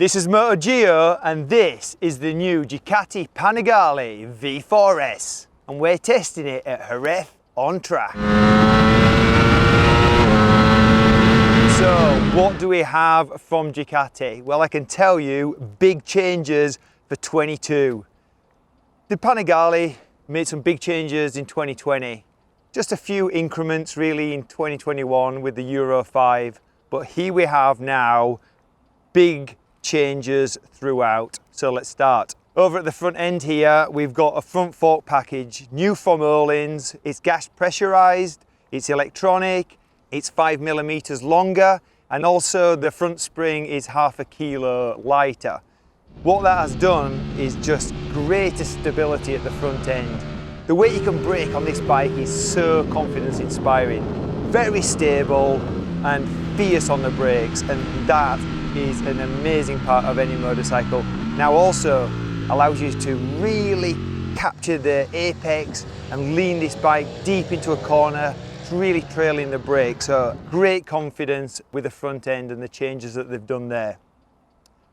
This is MotoGeo and this is the new Ducati Panigale V4S and we're testing it at Jerez on track. So what do we have from Ducati? Well, I can tell you big changes for 22. The Panigale made some big changes in 2020. Just a few increments really in 2021 with the Euro 5. But here we have now big changes throughout. So let's start. Over at the front end here, we've got a front fork package, new from Öhlins. It's gas pressurized, it's electronic, it's 5mm longer, and also the front spring is half a kilo lighter. What that has done is just greater stability at the front end. The way you can brake on this bike is so confidence inspiring. Very stable and fierce on the brakes, and that is an amazing part of any motorcycle. Now also allows you to really capture the apex and lean this bike deep into a corner, really trailing the brake. So great confidence with the front end and the changes that they've done there.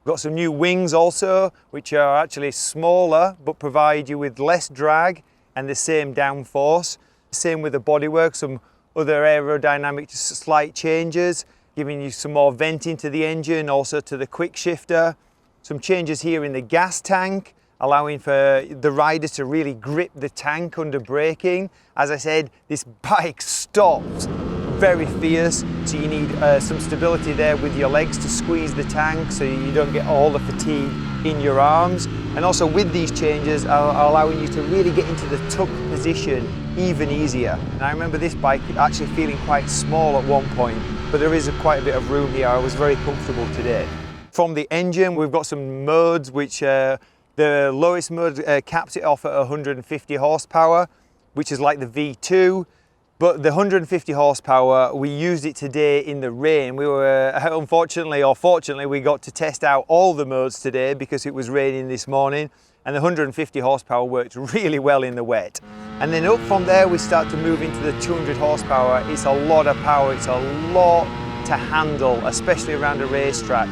We've got some new wings also, which are actually smaller but provide you with less drag and the same downforce. Same with the bodywork, some other aerodynamic slight changes, giving you some more venting to the engine, also to the quick shifter. Some changes here in the gas tank, allowing for the rider to really grip the tank under braking. As I said, this bike stops very fierce, so you need some stability there with your legs to squeeze the tank so you don't get all the fatigue in your arms. And also with these changes are allowing you to really get into the tuck position even easier. And I remember this bike actually feeling quite small at one point, but there is quite a bit of room here. I was very comfortable today. From the engine, we've got some modes which the lowest mode caps it off at 150 horsepower, which is like the V2. But the 150 horsepower, we used it today in the rain. We were, unfortunately or fortunately, we got to test out all the modes today because it was raining this morning, and the 150 horsepower worked really well in the wet. And then up from there, we start to move into the 200 horsepower. It's a lot of power, it's a lot to handle, especially around a racetrack.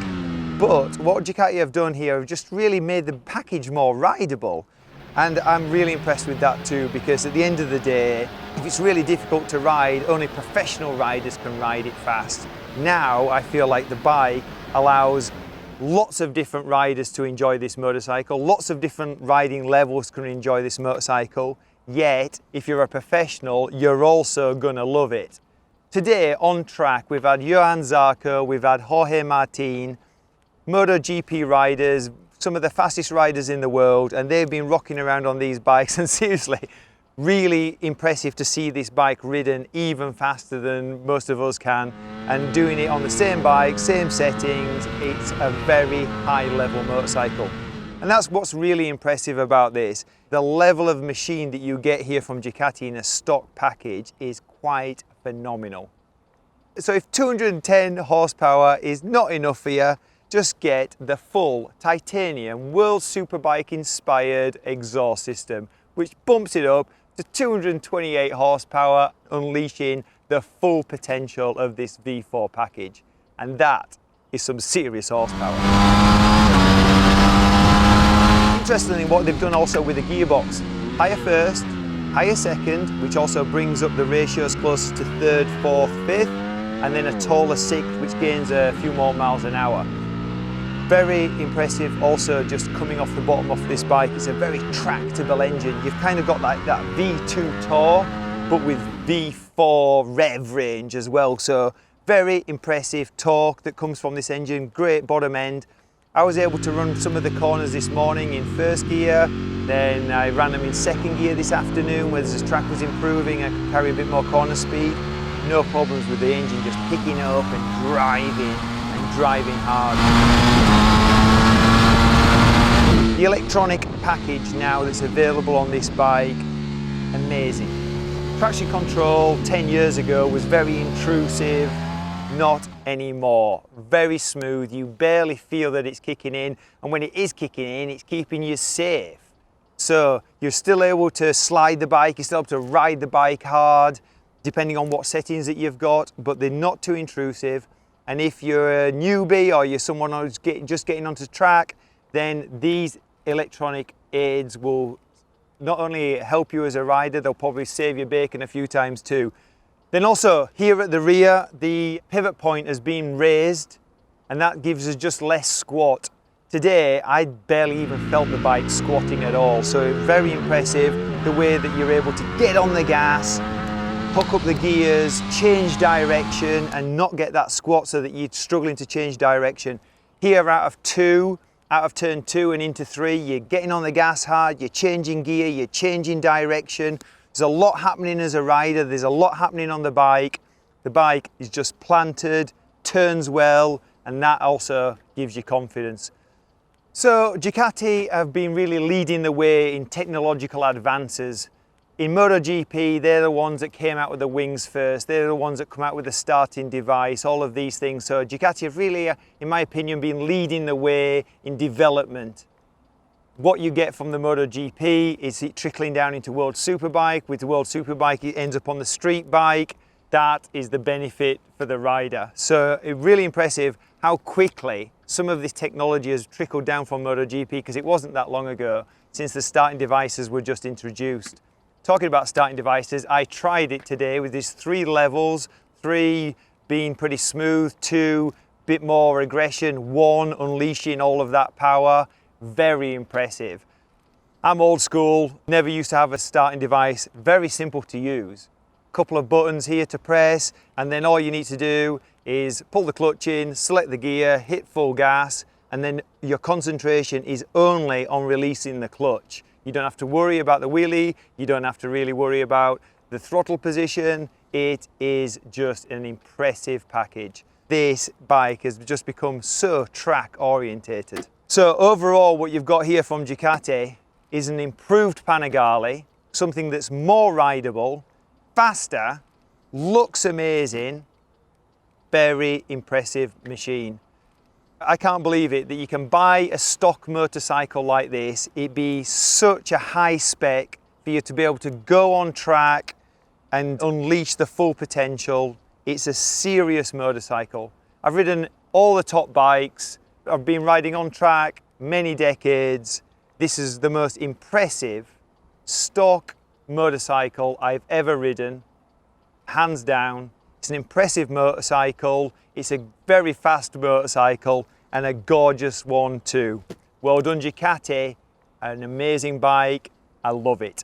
But what Ducati have done here have just really made the package more rideable. And I'm really impressed with that too, because at the end of the day, if it's really difficult to ride, only professional riders can ride it fast. Now I feel like the bike allows lots of different riders to enjoy this motorcycle, lots of different riding levels can enjoy this motorcycle, yet if you're a professional, you're also gonna love it. Today on track, we've had Johan Zarco, we've had Jorge Martin, MotoGP riders, some of the fastest riders in the world, and they've been rocking around on these bikes, and seriously, really impressive to see this bike ridden even faster than most of us can, and doing it on the same bike, same settings. It's a very high level motorcycle. And that's what's really impressive about this. The level of machine that you get here from Ducati in a stock package is quite phenomenal. So if 210 horsepower is not enough for you, just get the full titanium World Superbike inspired exhaust system, which bumps it up to 228 horsepower, unleashing the full potential of this V4 package. And that is some serious horsepower. Interestingly, what they've done also with the gearbox, higher first, higher second, which also brings up the ratios closer to third, fourth, fifth, and then a taller sixth, which gains a few more miles an hour. Very impressive also just coming off the bottom of this bike. It's a very tractable engine. You've kind of got like that V2 torque, but with V4 rev range as well. So very impressive torque that comes from this engine, great bottom end. I was able to run some of the corners this morning in first gear, then I ran them in second gear this afternoon where the track was improving, I could carry a bit more corner speed. No problems with the engine just picking up and driving hard. The electronic package now that's available on this bike, amazing. Traction control 10 years ago was very intrusive, not anymore. Very smooth, you barely feel that it's kicking in, and when it is kicking in, it's keeping you safe. So you're still able to slide the bike, you're still able to ride the bike hard, depending on what settings that you've got, but they're not too intrusive. And if you're a newbie or you're someone who's just getting onto track, then these electronic aids will not only help you as a rider, they'll probably save you bacon a few times too. Then also here at the rear, the pivot point has been raised and that gives us just less squat. Today, I barely even felt the bike squatting at all. So very impressive the way that you're able to get on the gas, hook up the gears, change direction and not get that squat so that you're struggling to change direction. Here out of turn 2 and into 3, you're getting on the gas hard, you're changing gear, you're changing direction. There's a lot happening as a rider, there's a lot happening on the bike. The bike is just planted, turns well, and that also gives you confidence. So Ducati have been really leading the way in technological advances. In MotoGP, they're the ones that came out with the wings first. They're the ones that come out with the starting device, all of these things. So Ducati have really, in my opinion, been leading the way in development. What you get from the MotoGP is it trickling down into World Superbike. With the World Superbike, it ends up on the street bike. That is the benefit for the rider. So it's really impressive how quickly some of this technology has trickled down from MotoGP, because it wasn't that long ago since the starting devices were just introduced. Talking about starting devices, I tried it today with these 3 levels, 3 being pretty smooth, 2 bit more aggression, 1 unleashing all of that power. Very impressive. I'm old school, never used to have a starting device, very simple to use. Couple of buttons here to press, and then all you need to do is pull the clutch in, select the gear, hit full gas, and then your concentration is only on releasing the clutch. You don't have to worry about the wheelie, you don't have to really worry about the throttle position. It is just an impressive package. This bike has just become so track orientated. So overall, what you've got here from Ducati is an improved Panigale, something that's more rideable, faster, looks amazing, very impressive machine. I can't believe it that you can buy a stock motorcycle like this, it be such a high spec for you to be able to go on track and unleash the full potential. It's a serious motorcycle. I've ridden all the top bikes, I've been riding on track many decades. This is the most impressive stock motorcycle I've ever ridden, hands down. It's an impressive motorcycle, it's a very fast motorcycle and a gorgeous one too. Well done Ducati, an amazing bike, I love it.